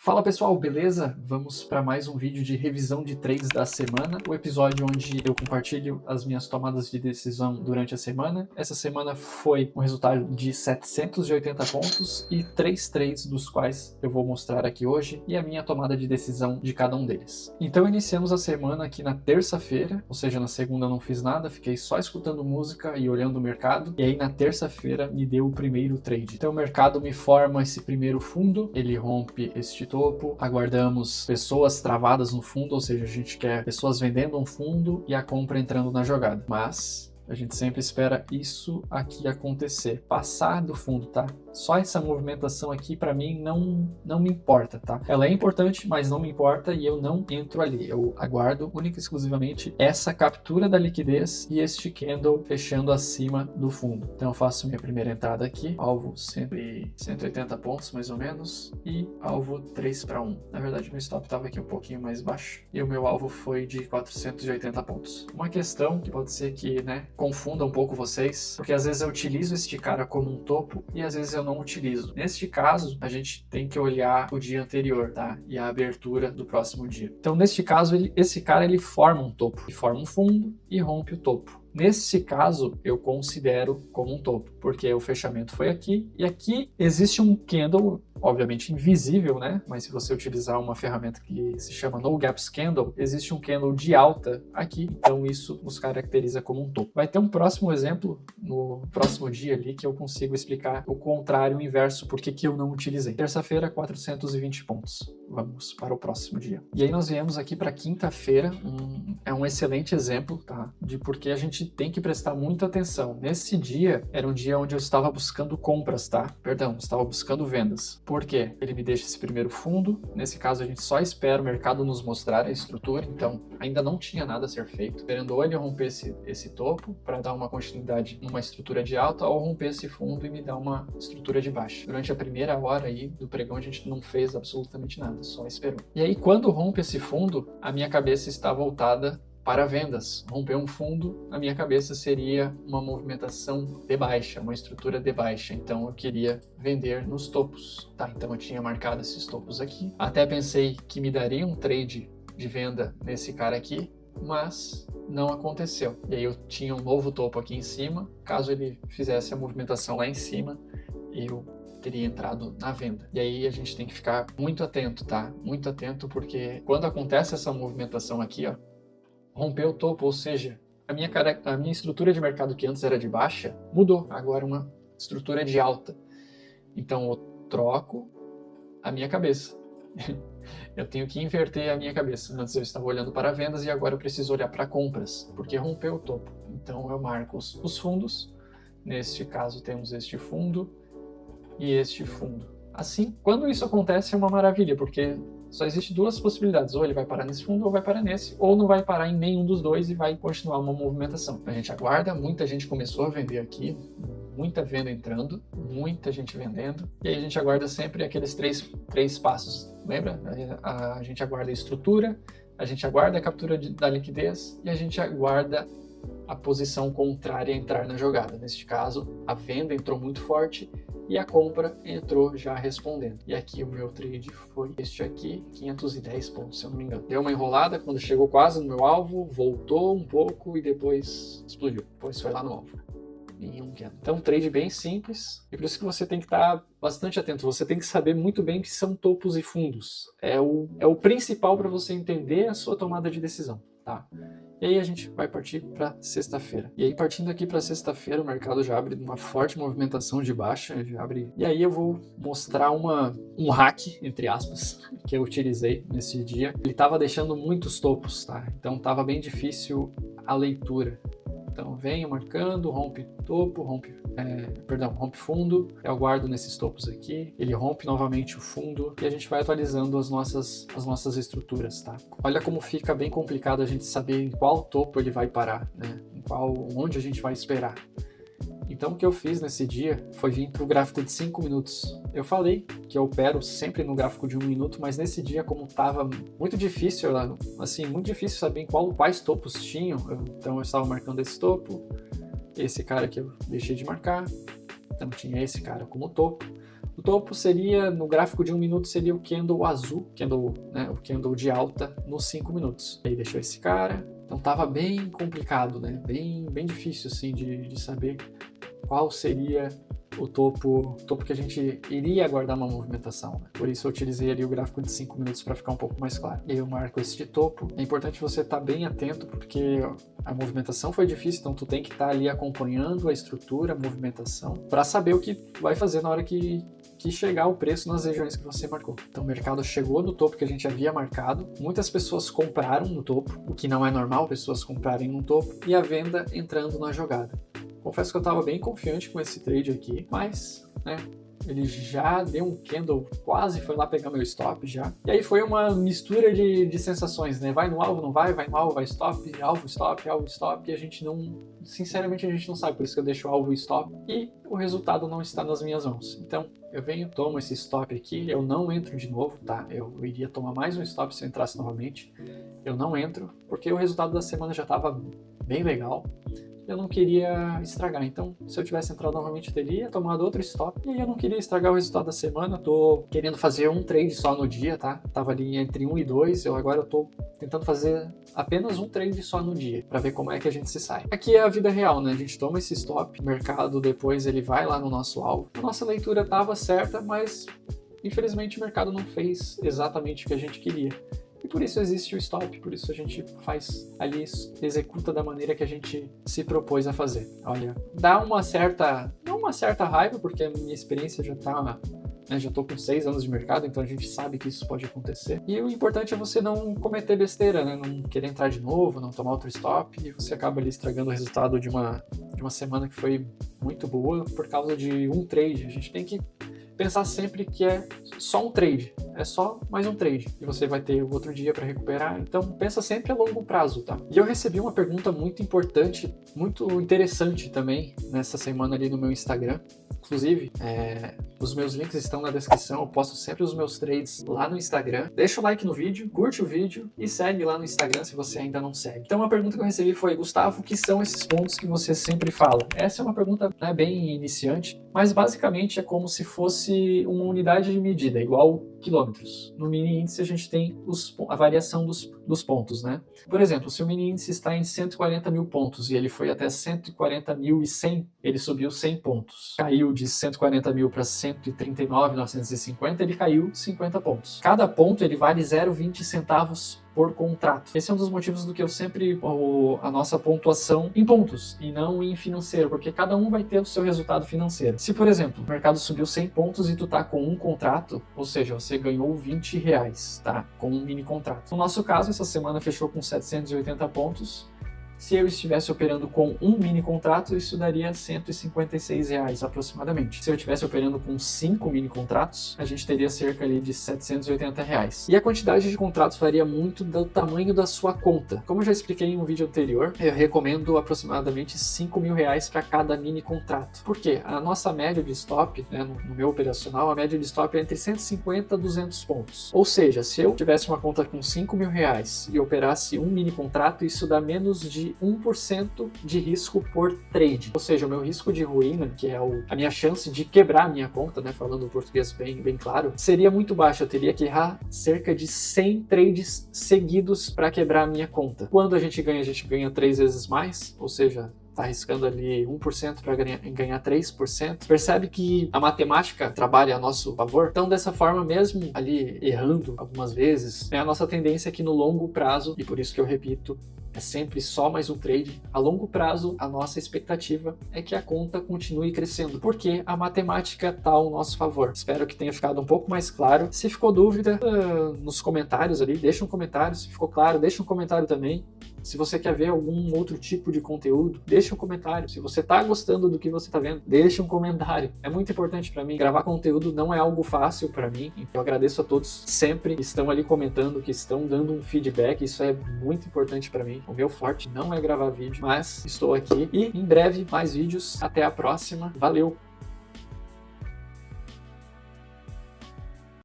Fala pessoal, beleza? Vamos para mais um vídeo de revisão de trades da semana, o episódio onde eu compartilho as minhas tomadas de decisão durante a semana. Essa semana foi um resultado de 780 pontos e 3 trades dos quais eu vou mostrar aqui hoje e a minha tomada de decisão de cada um deles. Então iniciamos a semana aqui na terça-feira, ou seja, na segunda eu não fiz nada, fiquei só escutando música e olhando o mercado, e aí na terça-feira me deu o primeiro trade. Então o mercado me forma esse primeiro fundo, ele rompe este topo, aguardamos pessoas travadas no fundo, ou seja, a gente quer pessoas vendendo um fundo e a compra entrando na jogada. Mas a gente sempre espera isso aqui acontecer, passar do fundo, tá? Só essa movimentação aqui para mim não me importa, tá? Ela é importante, mas não me importa e eu não entro ali. Eu aguardo única e exclusivamente essa captura da liquidez e este candle fechando acima do fundo. Então eu faço minha primeira entrada aqui, alvo 180 pontos mais ou menos e alvo 3 para 1. Na verdade meu stop estava aqui um pouquinho mais baixo e o meu alvo foi de 480 pontos. Uma questão que pode ser que, confunda um pouco vocês, porque às vezes eu utilizo este cara como um topo e às vezes eu não utilizo. Neste caso, a gente tem que olhar o dia anterior, tá? E a abertura do próximo dia. Então, neste caso, esse cara ele forma um topo, ele forma um fundo e rompe o topo. Nesse caso, eu considero como um topo, porque o fechamento foi aqui, e aqui existe um candle, obviamente invisível, né? Mas se você utilizar uma ferramenta que se chama No Gaps Candle, existe um candle de alta aqui, então isso nos caracteriza como um topo. Vai ter um próximo exemplo no próximo dia ali que eu consigo explicar o contrário, o inverso, porque que eu não utilizei. Terça-feira, 420 pontos. Vamos para o próximo dia. E aí nós viemos aqui para quinta-feira, é um excelente exemplo, tá? De porque a gente tem que prestar muita atenção. Nesse dia, era um dia onde eu estava buscando compras, tá? Perdão, estava buscando vendas. Por quê? Ele me deixa esse primeiro fundo. Nesse caso, a gente só espera o mercado nos mostrar a estrutura, então ainda não tinha nada a ser feito. Esperando ou ele romper esse topo para dar uma continuidade numa estrutura de alta, ou romper esse fundo e me dar uma estrutura de baixa. Durante a primeira hora aí do pregão, a gente não fez absolutamente nada, só esperou. E aí, quando rompe esse fundo, a minha cabeça está voltada para vendas. Romper um fundo, na minha cabeça seria uma movimentação de baixa, uma estrutura de baixa. Então eu queria vender nos topos. Tá, então eu tinha marcado esses topos aqui. Até pensei que me daria um trade de venda nesse cara aqui, mas não aconteceu. E aí eu tinha um novo topo aqui em cima. Caso ele fizesse a movimentação lá em cima, eu teria entrado na venda. E aí a gente tem que ficar muito atento, tá? Muito atento, porque quando acontece essa movimentação aqui, ó, rompeu o topo, ou seja, a minha estrutura de mercado que antes era de baixa, mudou, agora é uma estrutura de alta. Então eu troco a minha cabeça. Eu tenho que inverter a minha cabeça. Antes eu estava olhando para vendas e agora eu preciso olhar para compras, porque rompeu o topo. Então eu marco os fundos. Neste caso temos este fundo e este fundo. Assim, quando isso acontece é uma maravilha, porque só existe duas possibilidades, ou ele vai parar nesse fundo ou vai parar nesse, ou não vai parar em nenhum dos dois e vai continuar uma movimentação. A gente aguarda, muita gente começou a vender aqui, muita venda entrando, muita gente vendendo, e aí a gente aguarda sempre aqueles três passos, lembra? A gente aguarda a estrutura, a gente aguarda a captura da liquidez e a gente aguarda a posição contrária a entrar na jogada. Neste caso, a venda entrou muito forte e a compra entrou já respondendo. E aqui o meu trade foi este aqui, 510 pontos, se eu não me engano. Deu uma enrolada, quando chegou quase no meu alvo, voltou um pouco e depois explodiu. Depois foi lá no alvo. Então, trade bem simples, e por isso que você tem que estar bastante atento. Você tem que saber muito bem o que são topos e fundos. É o principal para você entender a sua tomada de decisão, tá? E aí a gente vai partir para sexta-feira. E aí partindo aqui para sexta-feira, o mercado já abre uma forte movimentação de baixa, já abre. E aí eu vou mostrar um hack, entre aspas, que eu utilizei nesse dia. Ele estava deixando muitos topos, tá? Então estava bem difícil a leitura. Então venho marcando, rompe topo, rompe fundo, eu aguardo nesses topos aqui, ele rompe novamente o fundo e a gente vai atualizando as nossas estruturas, tá? Olha como fica bem complicado a gente saber em qual topo ele vai parar, né? Onde a gente vai esperar. Então o que eu fiz nesse dia foi vir para o gráfico de 5 minutos. Eu falei que eu opero sempre no gráfico de 1 minuto, mas nesse dia, como estava muito difícil, muito difícil saber quais topos tinham, então eu estava marcando esse topo, esse cara que eu deixei de marcar, então tinha esse cara como topo. O topo seria, no gráfico de 1 minuto, seria o candle azul, né, o candle de alta nos 5 minutos. E aí deixou esse cara. Então tava bem complicado, né? Bem difícil assim de saber qual seria o topo que a gente iria aguardar uma movimentação, né? Por isso eu utilizei ali o gráfico de 5 minutos para ficar um pouco mais claro. E aí eu marco esse de topo. É importante você estar bem atento, porque a movimentação foi difícil, então tu tem que estar ali acompanhando a estrutura, a movimentação, para saber o que vai fazer na hora que chegar o preço nas regiões que você marcou. Então o mercado chegou no topo que a gente havia marcado, muitas pessoas compraram no topo, o que não é normal, pessoas comprarem no topo, e a venda entrando na jogada. Confesso que eu estava bem confiante com esse trade aqui, mas, né, ele já deu um candle, quase foi lá pegar meu stop já. E aí foi uma mistura de sensações, né? Vai no alvo, não vai no alvo, vai stop, alvo, stop, e a gente não, sinceramente a gente não sabe, por isso que eu deixo o alvo e stop, e o resultado não está nas minhas mãos. Então, eu venho, tomo esse stop aqui, eu não entro de novo, tá? Eu iria tomar mais um stop se eu entrasse novamente. Eu não entro, porque o resultado da semana já estava bem legal. Eu não queria estragar, então se eu tivesse entrado novamente eu teria tomado outro stop, e eu não queria estragar o resultado da semana. Tô querendo fazer um trade só no dia, tá? Tava ali entre 1 e 2, agora eu tô tentando fazer apenas um trade só no dia, para ver como é que a gente se sai. Aqui é a vida real, né? A gente toma esse stop, o mercado depois ele vai lá no nosso alvo. A nossa leitura tava certa, mas infelizmente o mercado não fez exatamente o que a gente queria. E por isso existe o stop, por isso a gente faz ali, executa da maneira que a gente se propôs a fazer. Olha, dá uma certa, não uma certa raiva, porque a minha experiência já tá, né, já tô com 6 anos de mercado, então a gente sabe que isso pode acontecer. E o importante é você não cometer besteira, né, não querer entrar de novo, não tomar outro stop, e você acaba ali estragando o resultado de uma semana que foi muito boa por causa de um trade. A gente tem que pensar sempre que é só um trade, é só mais um trade, e você vai ter o outro dia para recuperar, então pensa sempre a longo prazo, tá? E eu recebi uma pergunta muito importante, muito interessante também, nessa semana ali no meu Instagram. Inclusive, os meus links estão na descrição, eu posto sempre os meus trades lá no Instagram. Deixa o like no vídeo, curte o vídeo e segue lá no Instagram se você ainda não segue. Então a pergunta que eu recebi foi: Gustavo, o que são esses pontos que você sempre fala? Essa é uma pergunta, né, bem iniciante, mas basicamente é como se fosse uma unidade de medida, igual quilômetros. No mini índice a gente tem a variação dos pontos, né? Por exemplo, se o mini índice está em 140 mil pontos e ele foi até 140.100, ele subiu 100 pontos. Caiu de 140 mil para 139.950, ele caiu 50 pontos. Cada ponto ele vale 0,20 centavos por contrato. Esse é um dos motivos do que eu sempre a nossa pontuação em pontos e não em financeiro, porque cada um vai ter o seu resultado financeiro. Se, por exemplo, o mercado subiu 100 pontos e tu tá com um contrato, ou seja, você ganhou R$20, tá? Com um mini contrato. No nosso caso, essa semana fechou com 780 pontos. Se eu estivesse operando com um mini contrato, isso daria R$156 aproximadamente. Se eu estivesse operando com 5 mini contratos, a gente teria cerca ali de R$780. E a quantidade de contratos varia muito do tamanho da sua conta. Como eu já expliquei em um vídeo anterior, eu recomendo aproximadamente R$5.000 para cada mini contrato. Por quê? A nossa média de stop, né, no meu operacional, a média de stop é entre 150 a 200 pontos. Ou seja, se eu tivesse uma conta com R$5.000 e operasse um mini contrato, isso dá menos de 1% de risco por trade. Ou seja, o meu risco de ruína, que é a minha chance de quebrar a minha conta, né, falando o português bem claro, seria muito baixo. Eu teria que errar cerca de 100 trades seguidos para quebrar a minha conta. Quando a gente ganha 3 vezes mais, ou seja, está arriscando ali 1% para ganhar 3%. Percebe que a matemática trabalha a nosso favor? Então, dessa forma, mesmo ali errando algumas vezes, a nossa tendência é que no longo prazo, e por isso que eu repito, é sempre só mais um trade. A longo prazo, a nossa expectativa é que a conta continue crescendo, porque a matemática está ao nosso favor. Espero que tenha ficado um pouco mais claro. Se ficou dúvida, nos comentários ali, deixa um comentário. Se ficou claro, deixa um comentário também. Se você quer ver algum outro tipo de conteúdo, deixa um comentário. Se você está gostando do que você está vendo, deixa um comentário. É muito importante para mim. Gravar conteúdo não é algo fácil para mim. Então eu agradeço a todos sempre que estão ali comentando, que estão dando um feedback. Isso é muito importante para mim. O meu forte não é gravar vídeo, mas estou aqui. E em breve mais vídeos. Até a próxima. Valeu!